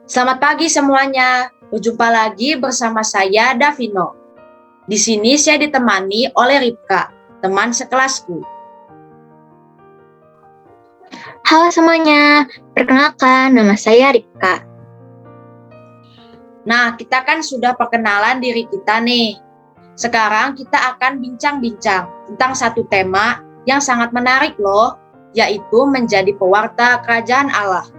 Selamat pagi semuanya. Berjumpa lagi bersama saya Davino. Di sini saya ditemani oleh Ripka, teman sekelasku. Halo semuanya, perkenalkan nama saya Ripka. Nah, kita kan sudah perkenalan diri kita nih. Sekarang kita akan bincang-bincang tentang satu tema yang sangat menarik loh, yaitu menjadi pewarta kerajaan Allah.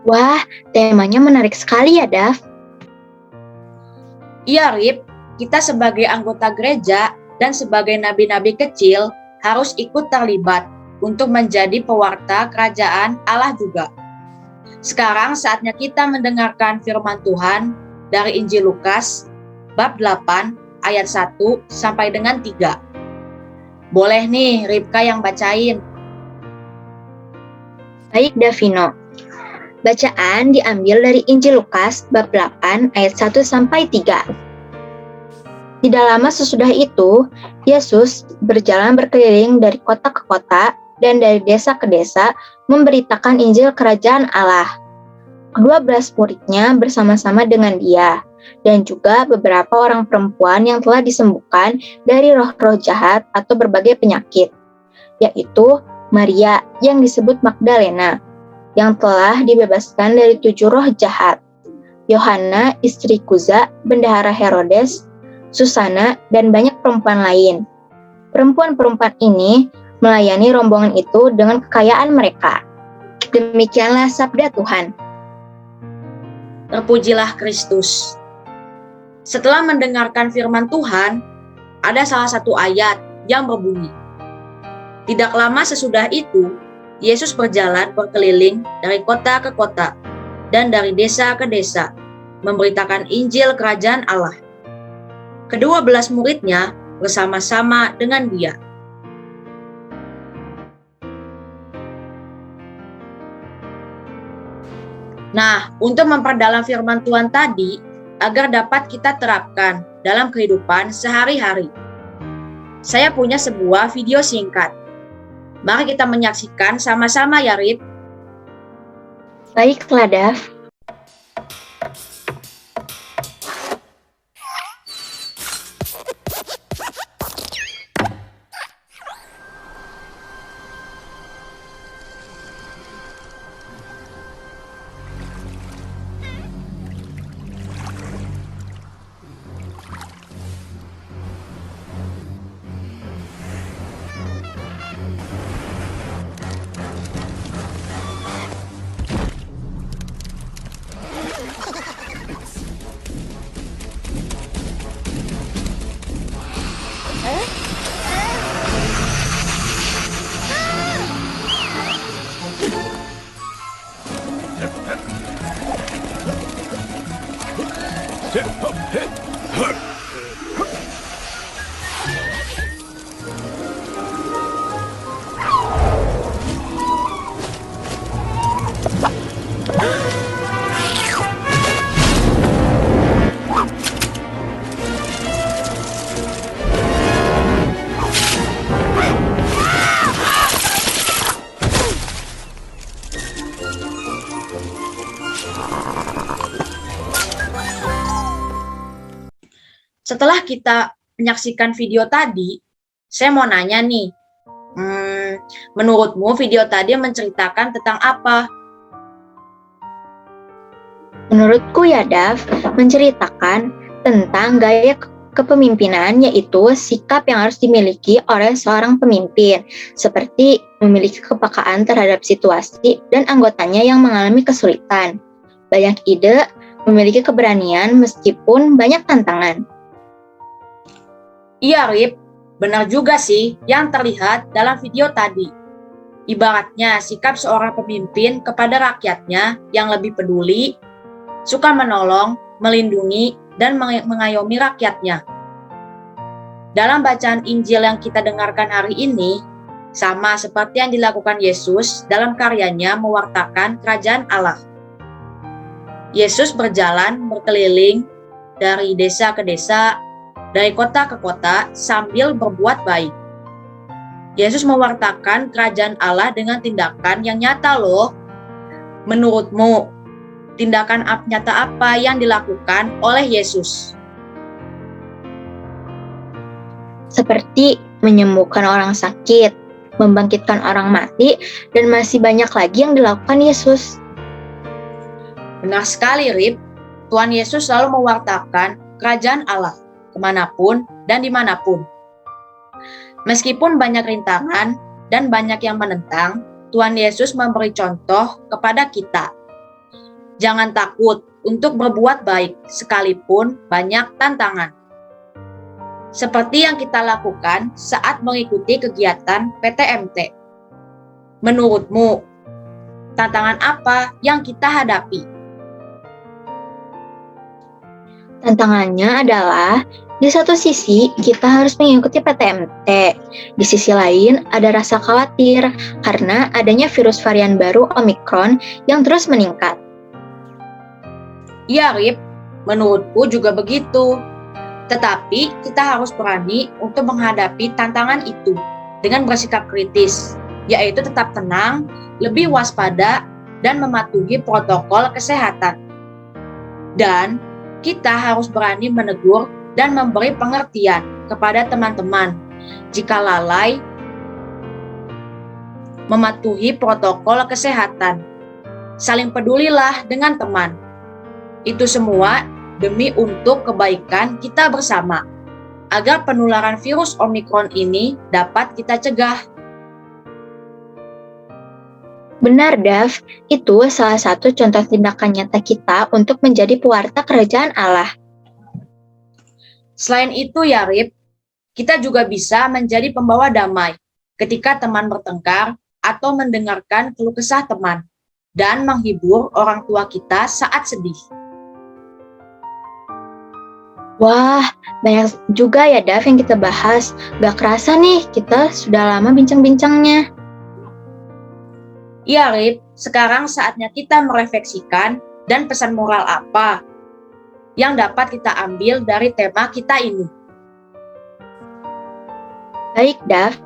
Wah, temanya menarik sekali ya, Dav. Iya, Rip, kita sebagai anggota gereja dan sebagai nabi-nabi kecil harus ikut terlibat untuk menjadi pewarta kerajaan Allah juga. Sekarang saatnya kita mendengarkan firman Tuhan dari Injil Lukas, bab 8, ayat 1 sampai dengan 3. Boleh nih Ripka yang bacain. Baik, Davino. Bacaan diambil dari Injil Lukas bab 8 ayat 1 sampai 3. Tidak lama sesudah itu, Yesus berjalan berkeliling dari kota ke kota dan dari desa ke desa memberitakan Injil Kerajaan Allah. Kedua-belas muridnya bersama-sama dengan dia, dan juga beberapa orang perempuan yang telah disembuhkan dari roh-roh jahat atau berbagai penyakit, yaitu Maria yang disebut Magdalena, yang telah dibebaskan dari 7 roh jahat, Yohana istri Kuza, bendahara Herodes, Susana, dan banyak perempuan lain. Perempuan-perempuan ini melayani rombongan itu dengan kekayaan mereka. Demikianlah sabda Tuhan. Terpujilah Kristus. Setelah mendengarkan firman Tuhan, ada salah satu ayat yang berbunyi, tidak lama sesudah itu, Yesus berjalan berkeliling dari kota ke kota dan dari desa ke desa, memberitakan Injil Kerajaan Allah. Kedua-belas muridnya bersama-sama dengan dia. Nah, untuk memperdalam firman Tuhan tadi, agar dapat kita terapkan dalam kehidupan sehari-hari, saya punya sebuah video singkat. Mari kita menyaksikan sama-sama ya, Rip. Baiklah, Dav. Setelah kita menyaksikan video tadi, saya mau nanya nih, menurutmu video tadi menceritakan tentang apa? Menurutku ya, Dav, menceritakan tentang gaya kepemimpinan, yaitu sikap yang harus dimiliki oleh seorang pemimpin, seperti memiliki kepekaan terhadap situasi dan anggotanya yang mengalami kesulitan. Banyak ide, memiliki keberanian meskipun banyak tantangan. Iya, Rip, benar juga sih yang terlihat dalam video tadi. Ibaratnya sikap seorang pemimpin kepada rakyatnya yang lebih peduli, suka menolong, melindungi, dan mengayomi rakyatnya. Dalam bacaan Injil yang kita dengarkan hari ini, sama seperti yang dilakukan Yesus dalam karyanya mewartakan kerajaan Allah. Yesus berjalan berkeliling dari desa ke desa, dari kota ke kota sambil berbuat baik. Yesus mewartakan kerajaan Allah dengan tindakan yang nyata loh. Menurutmu, tindakan nyata apa yang dilakukan oleh Yesus? Seperti menyembuhkan orang sakit, membangkitkan orang mati, dan masih banyak lagi yang dilakukan Yesus. Benar sekali, Rip. Tuhan Yesus selalu mewartakan kerajaan Allah kemanapun dan dimanapun. Meskipun banyak rintangan dan banyak yang menentang, Tuhan Yesus memberi contoh kepada kita. Jangan takut untuk berbuat baik sekalipun banyak tantangan. Seperti yang kita lakukan saat mengikuti kegiatan PTMT. Menurutmu, tantangan apa yang kita hadapi? Tantangannya adalah, di satu sisi kita harus mengikuti PTMT, di sisi lain ada rasa khawatir karena adanya virus varian baru Omikron yang terus meningkat. Iya, Rip, menurutku juga begitu. Tetapi kita harus berani untuk menghadapi tantangan itu dengan bersikap kritis, yaitu tetap tenang, lebih waspada, dan mematuhi protokol kesehatan. Dan kita harus berani menegur dan memberi pengertian kepada teman-teman jika lalai mematuhi protokol kesehatan. Saling pedulilah dengan teman. Itu semua demi untuk kebaikan kita bersama, agar penularan virus Omikron ini dapat kita cegah. Benar, Dav. Itu salah satu contoh tindakan nyata kita untuk menjadi pewarta kerajaan Allah. Selain itu ya, Rip, kita juga bisa menjadi pembawa damai ketika teman bertengkar atau mendengarkan keluh kesah teman dan menghibur orang tua kita saat sedih. Wah, banyak juga ya, Dav, yang kita bahas. Gak kerasa nih, kita sudah lama bincang-bincangnya. Iya, Rip, sekarang saatnya kita merefleksikan dan pesan moral apa yang dapat kita ambil dari tema kita ini. Baik, Dav.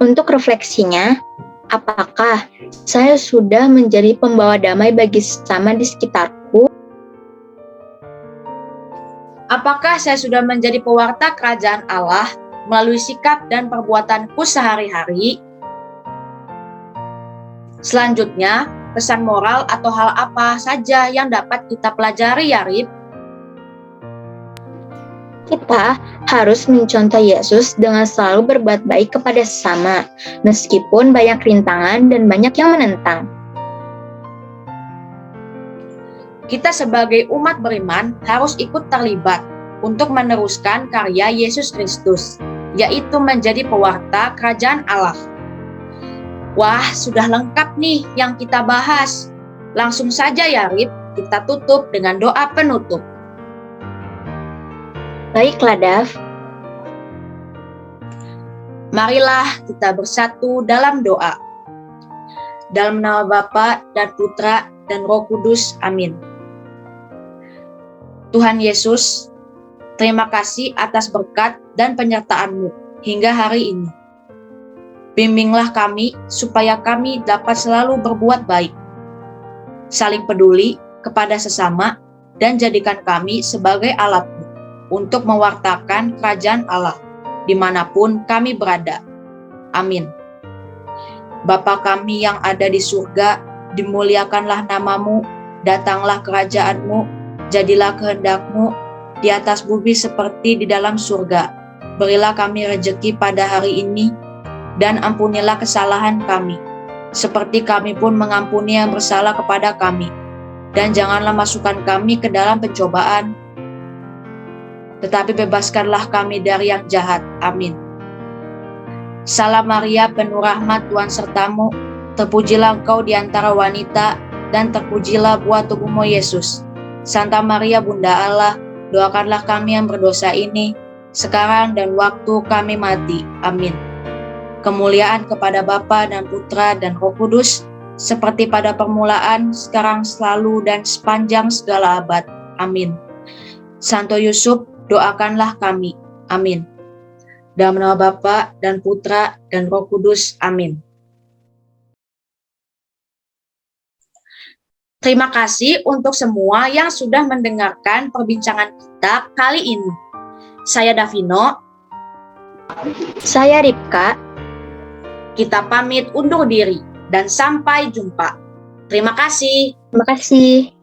Untuk refleksinya, apakah saya sudah menjadi pembawa damai bagi sesama di sekitarku? Apakah saya sudah menjadi pewarta kerajaan Allah melalui sikap dan perbuatanku sehari-hari? Selanjutnya, pesan moral atau hal apa saja yang dapat kita pelajari ya, Rip? Kita harus mencontoh Yesus dengan selalu berbuat baik kepada sesama, meskipun banyak rintangan dan banyak yang menentang. Kita sebagai umat beriman harus ikut terlibat untuk meneruskan karya Yesus Kristus, yaitu menjadi pewarta kerajaan Allah. Wah, sudah lengkap nih yang kita bahas. Langsung saja ya, Rip, kita tutup dengan doa penutup. Baiklah, Dav. Marilah kita bersatu dalam doa. Dalam nama Bapa dan Putra dan Roh Kudus. Amin. Tuhan Yesus, terima kasih atas berkat dan penyertaan-Mu hingga hari ini. Bimbinglah kami supaya kami dapat selalu berbuat baik, saling peduli kepada sesama, dan jadikan kami sebagai alat-Mu untuk mewartakan kerajaan Allah dimanapun kami berada. Amin. Bapa kami yang ada di surga, dimuliakanlah nama-Mu, datanglah kerajaan-Mu, jadilah kehendak-Mu di atas bumi seperti di dalam surga. Berilah kami rejeki pada hari ini, dan ampunilah kesalahan kami, seperti kami pun mengampuni yang bersalah kepada kami. Dan janganlah masukkan kami ke dalam pencobaan, tetapi bebaskanlah kami dari yang jahat. Amin. Salam Maria, penuh rahmat, Tuhan sertamu, terpujilah engkau di antara wanita, dan terpujilah buah tubuhmu Yesus. Santa Maria, Bunda Allah, doakanlah kami yang berdosa ini, sekarang dan waktu kami mati. Amin. Kemuliaan kepada Bapa dan Putra dan Roh Kudus, seperti pada permulaan, sekarang, selalu, dan sepanjang segala abad. Amin. Santo Yusuf, doakanlah kami. Amin. Dalam nama Bapa dan Putra dan Roh Kudus. Amin. Terima kasih untuk semua yang sudah mendengarkan perbincangan kita kali ini. Saya Davino, Saya Ripka. kita pamit undur diri dan sampai jumpa. Terima kasih. Terima kasih.